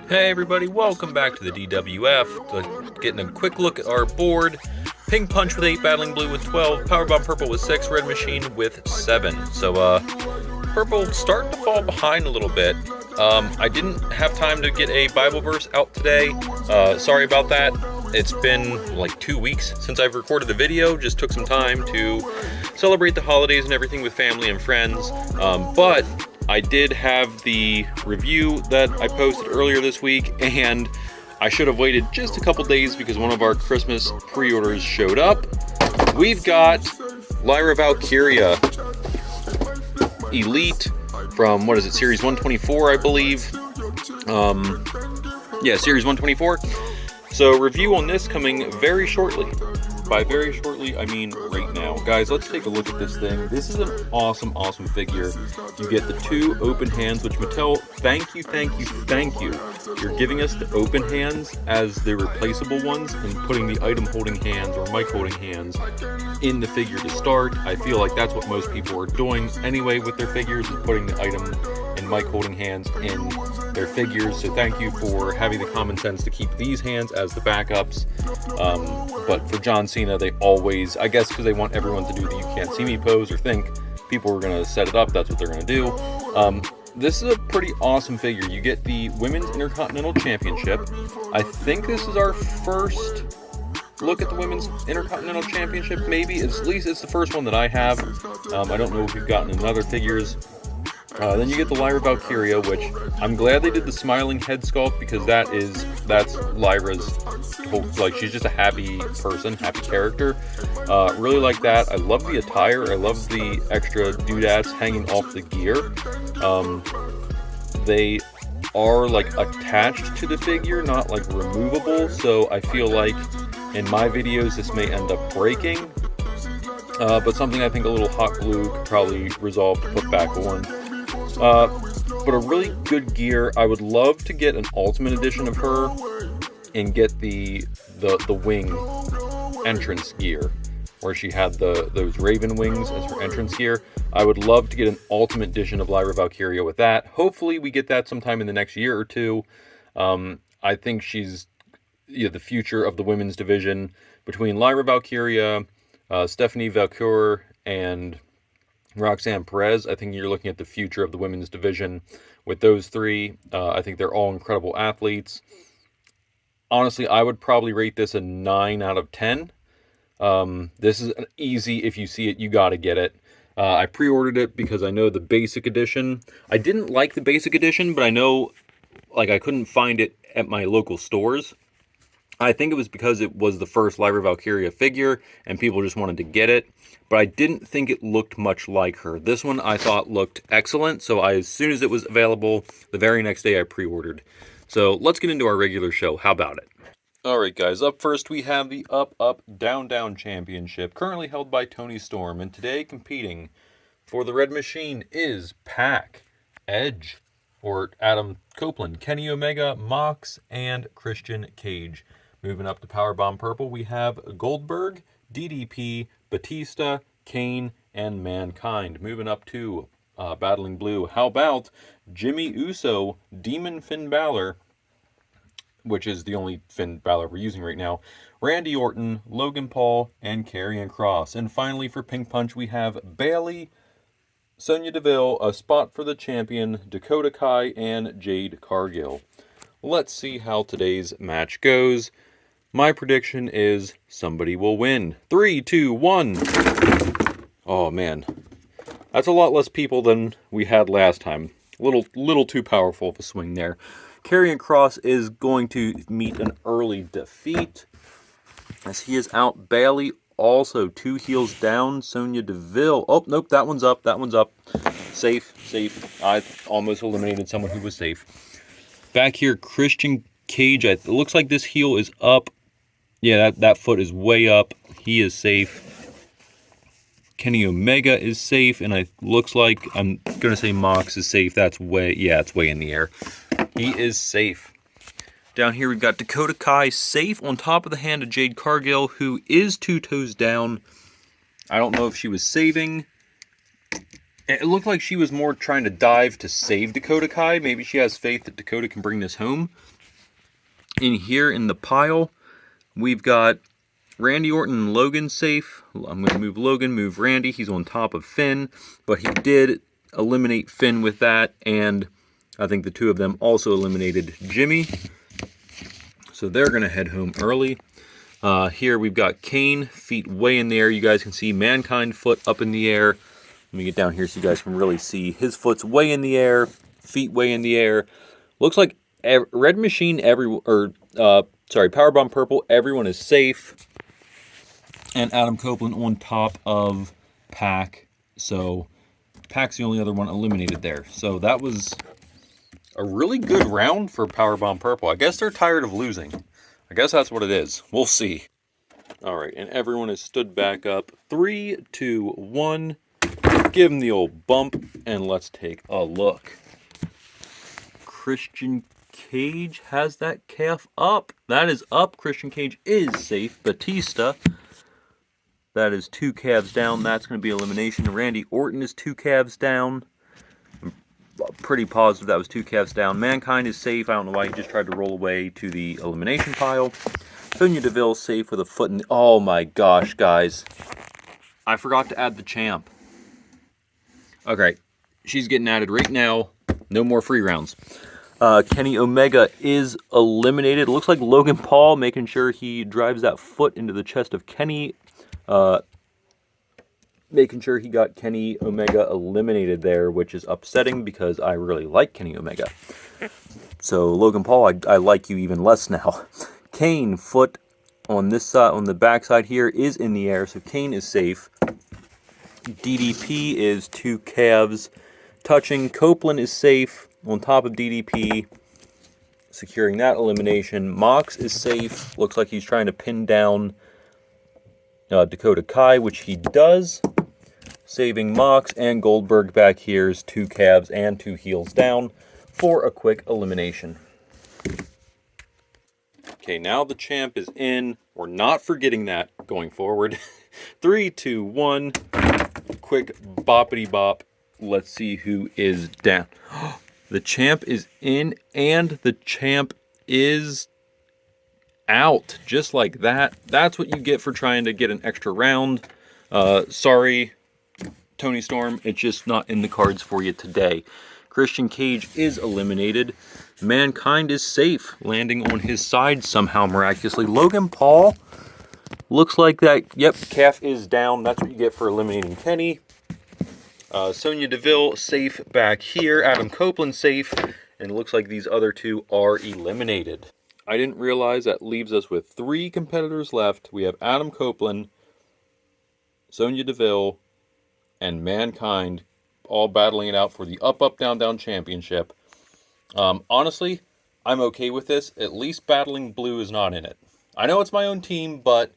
Hey everybody, welcome back to the DWF. Getting a quick look at our board. Pink Punch with 8, Battling Blue with 12, Powerbomb Purple with 6, Red Machine with 7. So, Purple starting to fall behind a little bit. I didn't have time to get a Bible verse out today. Sorry about that. It's been like 2 weeks since I've recorded the video. Just took some time to celebrate the holidays and everything with family and friends. But I did have the review that I posted earlier this week, and I should have waited just a couple days because one of our Christmas pre-orders showed up. We've got Lyra Valkyria Elite from, Series 124, I believe. Series 124. So, review on this coming very shortly. By very shortly, I mean right now. Guys, let's take a look at this thing. This is an awesome, awesome figure. You get the 2 open hands, which Mattel, thank you. You're giving us the open hands as the replaceable ones and putting the item holding hands or mic holding hands in the figure to start. I feel like that's what most people are doing anyway with their figures, is putting the item and mic holding hands in their figures. So thank you for having the common sense to keep these hands as the backups. But for John Cena, they always, I guess because they want everyone to do the "you can't see me" pose or think people are going to set it up, that's what they're going to do. This is a pretty awesome figure. You get the Women's Intercontinental Championship. I think this is our first look at the Women's Intercontinental Championship, maybe. At least it's the first one that I have. I don't know if we've gotten in other figures. Then you get the Lyra Valkyria, which I'm glad they did the smiling head sculpt, because that's Lyra's whole, like, she's just a happy person, happy character. Really like that. I love the attire. I love the extra doodads hanging off the gear. They are like attached to the figure, not like removable, so I feel like in my videos this may end up breaking. But something I think a little hot glue could probably resolve to put back on. But a really good gear. I would love to get an Ultimate Edition of her and get the wing entrance gear, where she had those raven wings as her entrance gear. I would love to get an Ultimate Edition of Lyra Valkyria with that. Hopefully we get that sometime in the next year or two. I think she's the future of the women's division. Between Lyra Valkyria, Stephanie Valcour, and Roxanne Perez, I think you're looking at the future of the women's division with those three. I think they're all incredible athletes. Honestly, I would probably rate this a 9 out of 10. This is an easy, if you see it, you gotta get it. I pre-ordered it because I know the basic edition. I didn't like the basic edition, but I know, like, I couldn't find it at my local stores. I think it was because it was the first Lyra Valkyria figure, and people just wanted to get it. But I didn't think it looked much like her. This one I thought looked excellent, so as soon as it was available, the very next day I pre-ordered. So let's get into our regular show. How about it? Alright guys, up first we have the Up Up Down Down Championship, currently held by Toni Storm, and today competing for the Red Machine is Pac, Edge, or Adam Copeland, Kenny Omega, Mox, and Christian Cage. Moving up to Powerbomb Purple, we have Goldberg, DDP, Batista, Kane, and Mankind. Moving up to Battling Blue, how about Jimmy Uso, Demon Finn Balor, which is the only Finn Balor we're using right now, Randy Orton, Logan Paul, and Karrion Kross. And finally for Pink Punch, we have Bayley, Sonya Deville, a spot for the champion, Dakota Kai, and Jade Cargill. Let's see how today's match goes. My prediction is somebody will win. 3, 2, 1. Oh man, that's a lot less people than we had last time. Little too powerful of a swing there. Karrion Kross is going to meet an early defeat as he is out. Bayley also 2 heels down. Sonya Deville. Oh, nope, that one's up. Safe. I almost eliminated someone who was safe. Back here, Christian Cage. It looks like this heel is up. Yeah, that foot is way up. He is safe. Kenny Omega is safe, and it looks like, I'm going to say Mox is safe. It's way in the air. He is safe. Down here, we've got Dakota Kai safe on top of the hand of Jade Cargill, who is 2 toes down. I don't know if she was saving. It looked like she was more trying to dive to save Dakota Kai. Maybe she has faith that Dakota can bring this home. In here in the pile, we've got Randy Orton and Logan safe. I'm going to move Logan, move Randy. He's on top of Finn, but he did eliminate Finn with that, and I think the two of them also eliminated Jimmy. So they're going to head home early. Here we've got Kane, feet way in the air. You guys can see Mankind foot up in the air. Let me get down here so you guys can really see. His foot's way in the air, feet way in the air. Looks like Red Machine, Powerbomb Purple, everyone is safe. And Adam Copeland on top of Pac. So Pac's the only other one eliminated there. So that was a really good round for Powerbomb Purple. I guess they're tired of losing. I guess that's what it is. We'll see. All right, and everyone has stood back up. 3, 2, 1. Give him the old bump, and let's take a look. Christian Cage has that calf up. That is up. Christian Cage is safe. Batista, that is 2 calves down. That's going to be elimination. Randy Orton is 2 calves down. I'm pretty positive that was 2 calves down. Mankind is safe. I don't know why he just tried to roll away to the elimination pile. Sonya Deville safe with a foot in the... Oh my gosh, guys. I forgot to add the champ. Okay, she's getting added right now. No more free rounds. Kenny Omega is eliminated. It looks like Logan Paul making sure he drives that foot into the chest of Kenny. Making sure he got Kenny Omega eliminated there, which is upsetting because I really like Kenny Omega. So Logan Paul, I like you even less now. Kane, foot on this side, on the back side here, is in the air, so Kane is safe. DDP is 2 calves touching. Copeland is safe on top of DDP, securing that elimination. Mox is safe. Looks like he's trying to pin down Dakota Kai, which he does. Saving Mox, and Goldberg back here is 2 calves and 2 heels down for a quick elimination. Okay, now the champ is in. We're not forgetting that going forward. 3, 2, 1. Quick boppity bop. Let's see who is down. The champ is in, and the champ is out. Just like that. That's what you get for trying to get an extra round. Sorry, Tony Storm. It's just not in the cards for you today. Christian Cage is eliminated. Mankind is safe, landing on his side somehow miraculously. Logan Paul looks like that. Yep, calf is down. That's what you get for eliminating Kenny. Sonya Deville safe back here. Adam Copeland safe. And it looks like these other 2 are eliminated. I didn't realize that leaves us with 3 competitors left. We have Adam Copeland, Sonya Deville, and Mankind all battling it out for the Up, Up, Down, Down Championship. Honestly, I'm okay with this. At least Battling Blue is not in it. I know it's my own team, but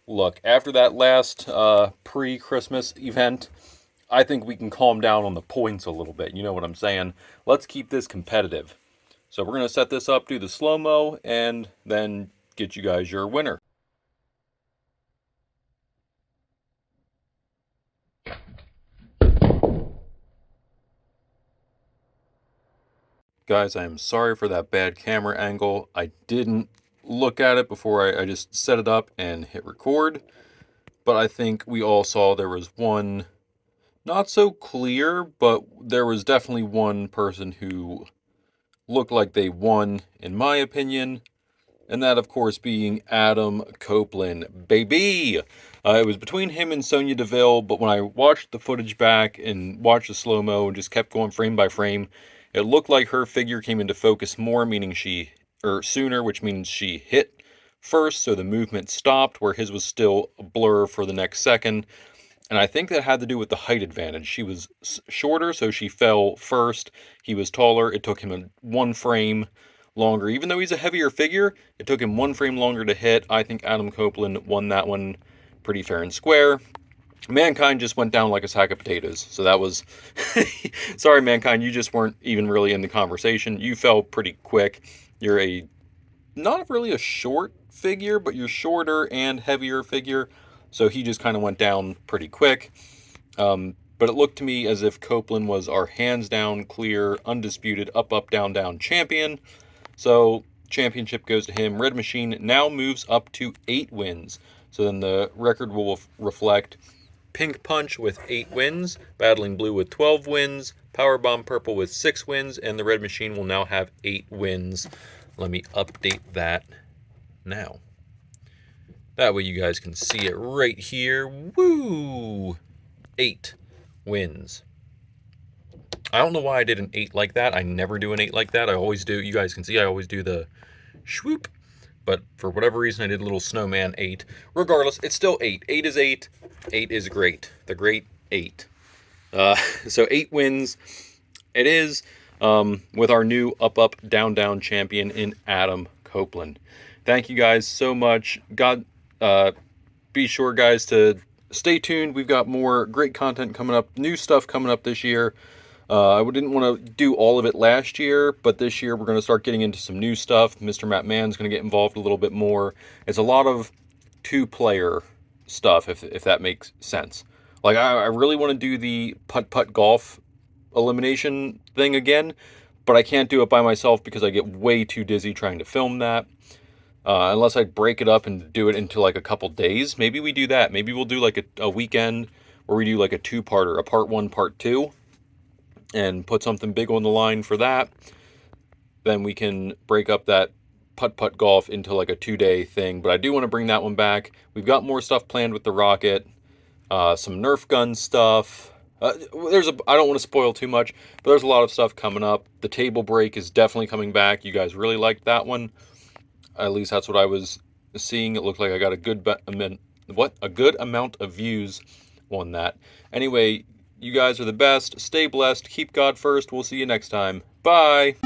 look, after that last pre-Christmas event, I think we can calm down on the points a little bit. You know what I'm saying? Let's keep this competitive. So we're going to set this up, do the slow-mo, and then get you guys your winner. Guys, I am sorry for that bad camera angle. I didn't look at it before I just set it up and hit record. But I think we all saw there was one, not so clear, but there was definitely one person who looked like they won, in my opinion. And that, of course, being Adam Copeland, baby! It was between him and Sonya Deville, but when I watched the footage back and watched the slow-mo and just kept going frame by frame, it looked like her figure came into focus more, meaning sooner, which means she hit first, so the movement stopped, where his was still a blur for the next second. And I think that had to do with the height advantage. She was shorter, so she fell first. He was taller. It took him 1 frame longer. Even though he's a heavier figure, it took him 1 frame longer to hit. I think Adam Copeland won that one pretty fair and square. Mankind just went down like a sack of potatoes. So that was... Sorry, Mankind, you just weren't even really in the conversation. You fell pretty quick. You're not really a short figure, but you're shorter and heavier figure. So he just kind of went down pretty quick. But it looked to me as if Copeland was our hands down, clear, undisputed, up, up, down, down champion. So championship goes to him. Red Machine now moves up to 8 wins. So then the record will reflect Pink Punch with 8 wins, Battling Blue with 12 wins, Powerbomb Purple with 6 wins, and the Red Machine will now have 8 wins. Let me update that now. That way you guys can see it right here. Woo! 8 wins. I don't know why I did an 8 like that. I never do an 8 like that. I always do, you guys can see, I always do the swoop. But for whatever reason, I did a little snowman 8. Regardless, it's still 8. 8 is 8. 8 is great. The great 8. So 8 wins it is, with our new up, up, down, down champion in Adam Copeland. Thank you guys so much. Be sure, guys, to stay tuned. We've got more great content coming up, new stuff coming up this year. I didn't want to do all of it last year, but this year we're going to start getting into some new stuff. Mr. Matt Mann's going to get involved a little bit more. It's a lot of 2-player stuff, if that makes sense. Like, I really want to do the putt-putt golf elimination thing again, but I can't do it by myself because I get way too dizzy trying to film that. Unless I break it up and do it into like a couple days. Maybe we do that. Maybe we'll do like a weekend where we do like a 2-parter, a part 1, part 2. And put something big on the line for that. Then we can break up that putt-putt golf into like a 2-day thing. But I do want to bring that one back. We've got more stuff planned with the rocket. Some Nerf gun stuff. I don't want to spoil too much, but there's a lot of stuff coming up. The table break is definitely coming back. You guys really liked that one. At least that's what I was seeing. It looked like I got a good amount of views on that. Anyway, you guys are the best. Stay blessed. Keep God first. We'll see you next time. Bye.